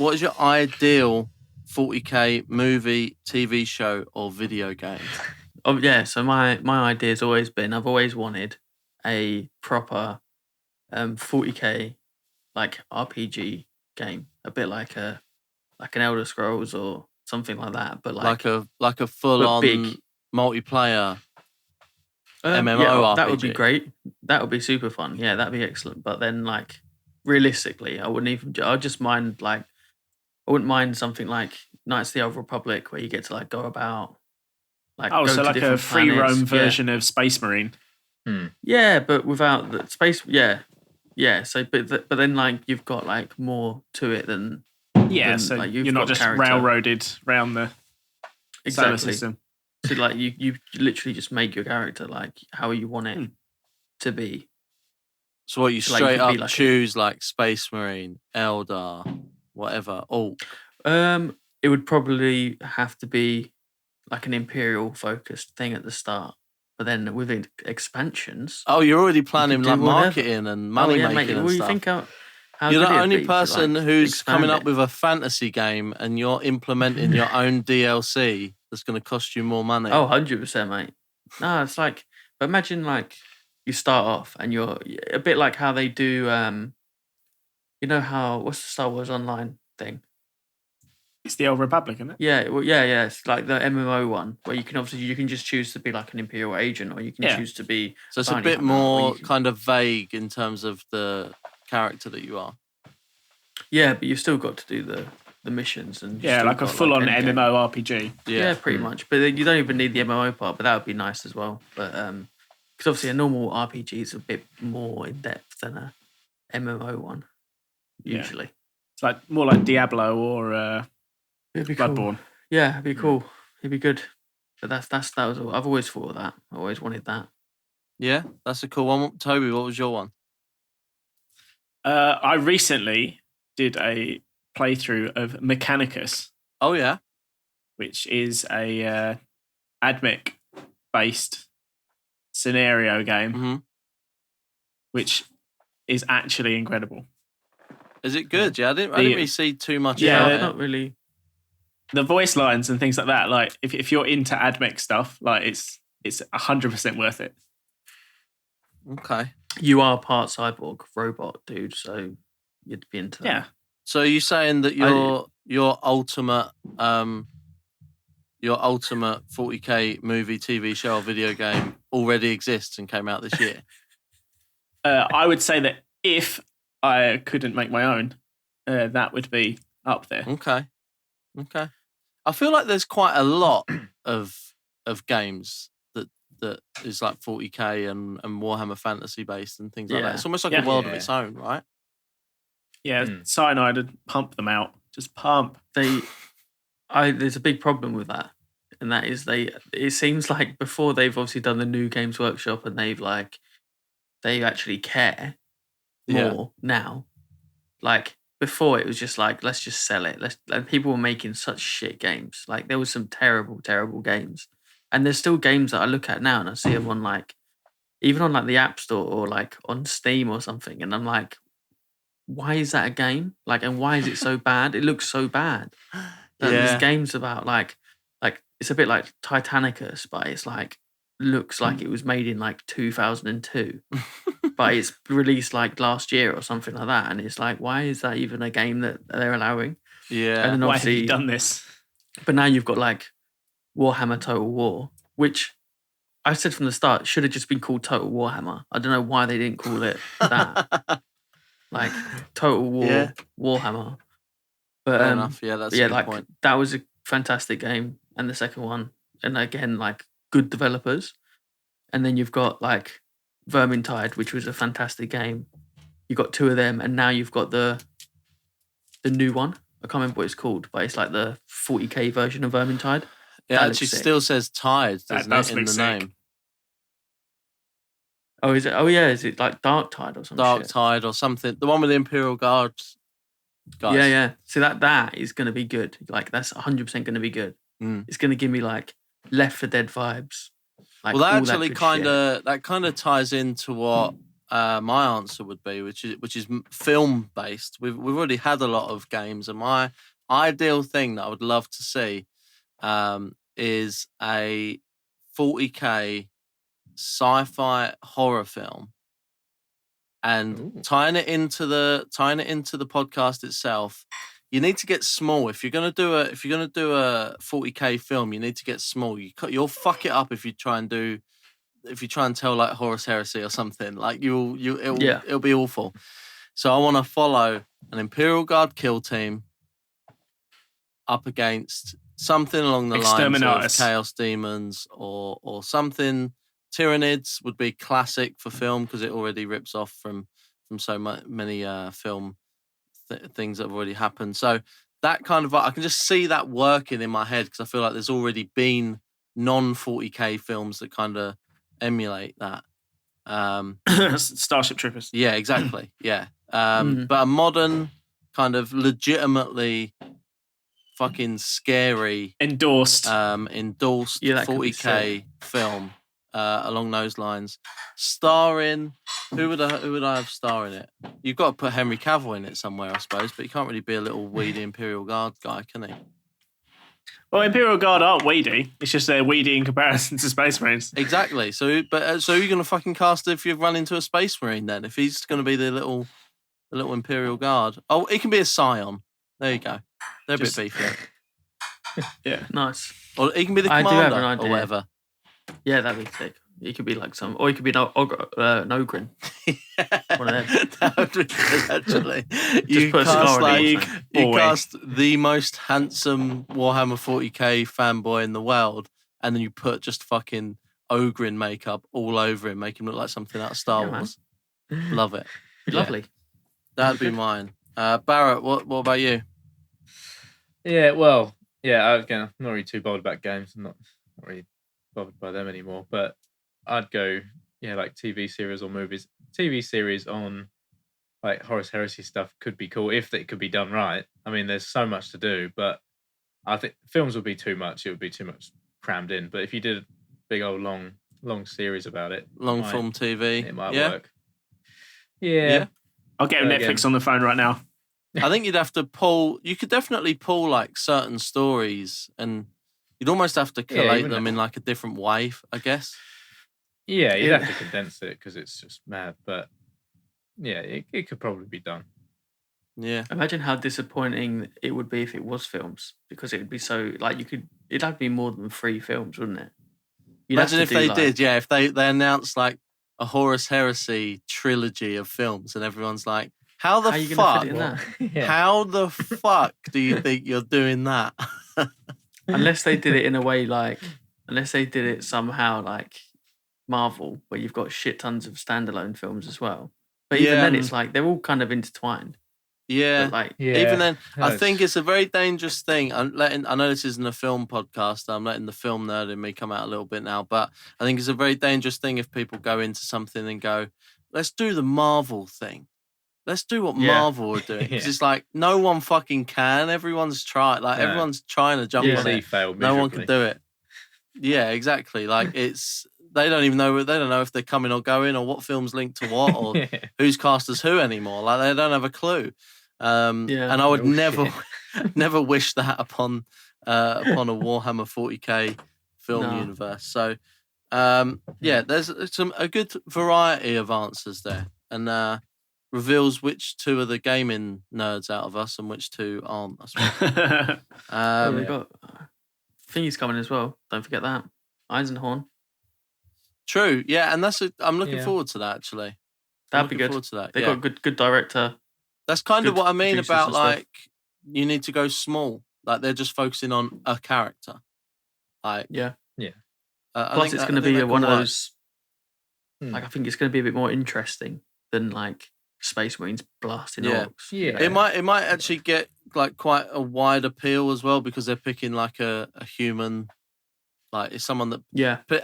what is your ideal 40k movie, TV show, or video game? Oh yeah, so my idea has always been I've always wanted a proper 40k like RPG game, a bit like an Elder Scrolls or something like that, but like a full on big multiplayer MMO RPG. That would be great. That would be super fun. Yeah, that'd be excellent. But then like realistically, I wouldn't mind something like Knights of the Old Republic where you get to like go about so like a free roam version of Space Marine. Yeah, but without the space. Yeah. So, but then like you've got like more to it than so like, you're not just railroaded around the solar system. So like you literally just make your character like how you want it to be. So what you straight up like choose like Space Marine, Eldar, whatever. It would probably have to be like an Imperial focused thing at the start, but then with expansions. Oh, you're already planning like marketing and money making and stuff. You're the only person who's coming up with a fantasy game and you're implementing your own DLC that's going to cost you more money. Oh, 100%, mate. No, it's like, but imagine like you start off and you're a bit like how they do, what's the Star Wars Online thing? It's the Old Republic, isn't it? Yeah, well, yeah. It's like the MMO one where you can just choose to be like an Imperial agent or you can choose to be. So it's a bit more kind of vague in terms of the character that you are. Yeah, but you've still got to do the missions and like a full on MMO RPG. Yeah, pretty much. But you don't even need the MMO part, but that would be nice as well. But because obviously a normal RPG is a bit more in depth than a MMO one usually. It's like more like Diablo or Bloodborne. Cool. Yeah, it'd be cool. It'd be good. But that was all. I've always thought of that. I always wanted that. Yeah, that's a cool one. Toby, what was your one? I recently did a playthrough of Mechanicus. Oh yeah, which is a Admech based scenario game, which is actually incredible. Is it good? Yeah, I didn't really see too much. Yeah, not really. The voice lines and things like that. Like if you're into Admech stuff, like it's 100% worth it. Okay. You are part cyborg robot, dude, so you'd be into that. Yeah. So are you saying that your ultimate 40k movie, TV show, or video game already exists and came out this year? I would say that if I couldn't make my own, that would be up there. Okay. I feel like there's quite a lot of games that is like 40k and Warhammer Fantasy based and things like that. It's almost like a world of its own, right? Yeah, Cyanide would pump them out. Just pump. There's a big problem with that, and that is it seems like before they've obviously done the new Games Workshop and they actually care more now. Like before, it was just like, let's just sell it. And people were making such shit games. Like there was some terrible, terrible games. And there's still games that I look at now and I see them on even on the App Store or like on Steam or something. And I'm like, why is that a game? Like, and why is it so bad? It looks so bad. There's games about like it's a bit like Titanicus, but it's like looks like it was made in like 2002, but it's released like last year or something like that. And it's like, why is that even a game that they're allowing? Yeah. And then why have you done this? But now you've got like Warhammer Total War, which I said from the start should have just been called Total Warhammer. I don't know why they didn't call it that. Like Total War Warhammer. But fair enough. Yeah, that's a good point. That was a fantastic game, and the second one, and again like good developers. And then you've got like Vermintide, which was a fantastic game. You got two of them, and now you've got the new one. I can't remember what it's called, but it's like the 40k version of Vermintide. It actually still says Tide, doesn't it, in the name? Oh, is it? Oh, yeah. Is it like Dark Tide or something? Dark Tide or something. The one with the Imperial Guards guys. Yeah. So that is going to be good. Like that's 100% going to be good. It's going to give me like Left 4 Dead vibes. Like, well, that actually kind of ties into what my answer would be, which is film based. We've already had a lot of games, and my ideal thing that I would love to see is a 40K sci-fi horror film, and tying it into the podcast itself. You need to get small. If you're gonna do a 40K film, you need to get small. You'll fuck it up if you try and tell like Horus Heresy or something. Like it'll be awful. So I want to follow an Imperial Guard kill team up against something along the lines of Chaos Demons or something. Tyranids would be classic for film because it already rips off from so many film things that have already happened. So that kind of, I can just see that working in my head because I feel like there's already been non-40K films that kind of emulate that. Starship Troopers. Yeah, exactly. Yeah. But a modern kind of legitimately fucking scary endorsed 40K film along those lines, starring who would I have starring it? You've got to put Henry Cavill in it somewhere, I suppose, but he can't really be a little weedy Imperial Guard guy, can he? Well, Imperial Guard aren't weedy. It's just they're weedy in comparison to Space Marines. Exactly. So you're going to fucking cast if you run into a Space Marine then? If he's going to be the little Imperial Guard. Oh, he can be a Scion. There you go. They're a bit beefier. Yeah. Nice. Or he can be the commander or whatever. Yeah, that'd be sick. He could be like or he could be an Ogren. One of them. That would be good, actually. You cast the most handsome Warhammer 40K fanboy in the world, and then you put just fucking Ogren makeup all over him, make him look like something out of Star Wars. Love it. Lovely. That'd be mine. Barrett, what about you? Yeah, well, again, I'm not really too bothered about games. I'm not really bothered by them anymore, but I'd go like TV series or movies. TV series on like Horus Heresy stuff could be cool if it could be done right. I mean, there's so much to do, but I think films would be too much. It would be too much crammed in. But if you did a big old long series about it, long form TV, it might work. Yeah. I'll get Netflix on the phone right now. I think you'd have to pull. You could definitely pull like certain stories, and you'd almost have to collate them in like a different way, I guess. Yeah, you'd have to condense it because it's just mad. But yeah, it could probably be done. Yeah. Imagine how disappointing it would be if it was films, because it would be so like it'd have to be more than 3 films, wouldn't it? Imagine if they did, if they announced like a Horus Heresy trilogy of films, and everyone's like, How the fuck do you think you're doing that? Unless they did it in a way unless they did it somehow like Marvel, where you've got shit tons of standalone films as well. But even then, it's like they're all kind of intertwined. Yeah, even then, I think it's a very dangerous thing. I know this isn't a film podcast. I'm letting the film nerd in me come out a little bit now, but I think it's a very dangerous thing if people go into something and go, "Let's do the Marvel thing. Let's do what Marvel are doing." Because it's like no one fucking can. Everyone's trying. Like everyone's trying to jump on it. No one can do it. Yeah, exactly. Like they don't even know. They don't know if they're coming or going, or what film's linked to what, or who's cast as who anymore. Like they don't have a clue. And I would never wish that upon a Warhammer 40K film universe. So there's a good variety of answers there, and reveals which 2 are the gaming nerds out of us and which 2 aren't, I suppose. We've got Thingy's coming as well. Don't forget that. Eisenhorn. True, yeah, and I'm looking forward to that actually. That'd be good. To that. They've got good director. That's kind of what I mean about like you need to go small. Like they're just focusing on a character. Like Plus, it's going to be one of those. Like I think it's going to be a bit more interesting than like Space Marines blasting orcs. Yeah, it might actually get like quite a wide appeal as well because they're picking like a human. Like it's someone that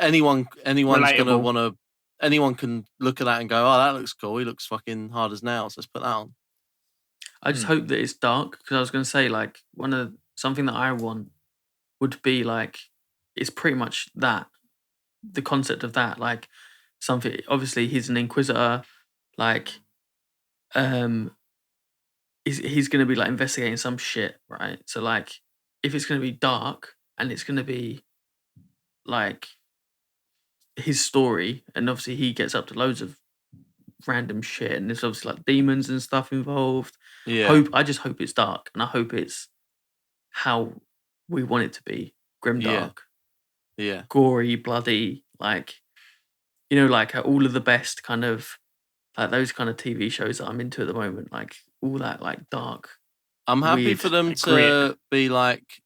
anyone's relatable. gonna want to. Anyone can look at that and go, "Oh, that looks cool. He looks fucking hard as nails. Let's put that on." I just hope that it's dark, because I was going to say like something that I want would be like it's pretty much that, the concept of that, like something. Obviously, he's an Inquisitor. like, he's going to be like investigating some shit, right? So like, if it's going to be dark and it's going to be like his story, and obviously he gets up to loads of random shit, and there's obviously like demons and stuff involved. Yeah. I just hope it's dark, and I hope it's how we want it to be, grimdark. Yeah. Gory, bloody, like, you know, like all of the best kind of like those kind of TV shows that I'm into at the moment, like all that like dark. I'm happy weird, for them like, to be like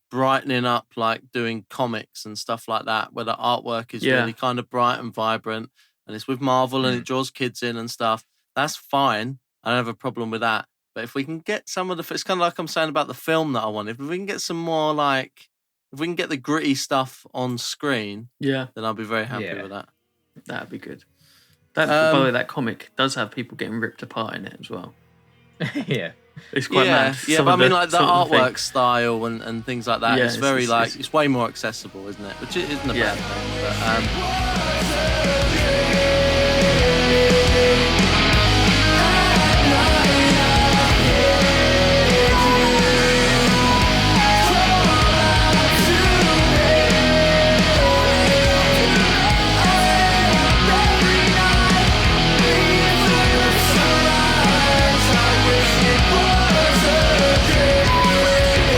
brightening up, like doing comics and stuff like that, where the artwork is really kind of bright and vibrant, and it's with Marvel and it draws kids in and stuff. That's fine. I don't have a problem with that. But if we can get some of the, it's kind of like I'm saying about the film that I want. If we can get some more like, if we can get the gritty stuff on screen, then I'll be very happy with that. That'd be good. By the way, that comic does have people getting ripped apart in it as well. Yeah. It's quite mad. Yeah, but I mean, like the artwork style and things like that. It's very it's way more accessible, isn't it? Which isn't a bad thing. But,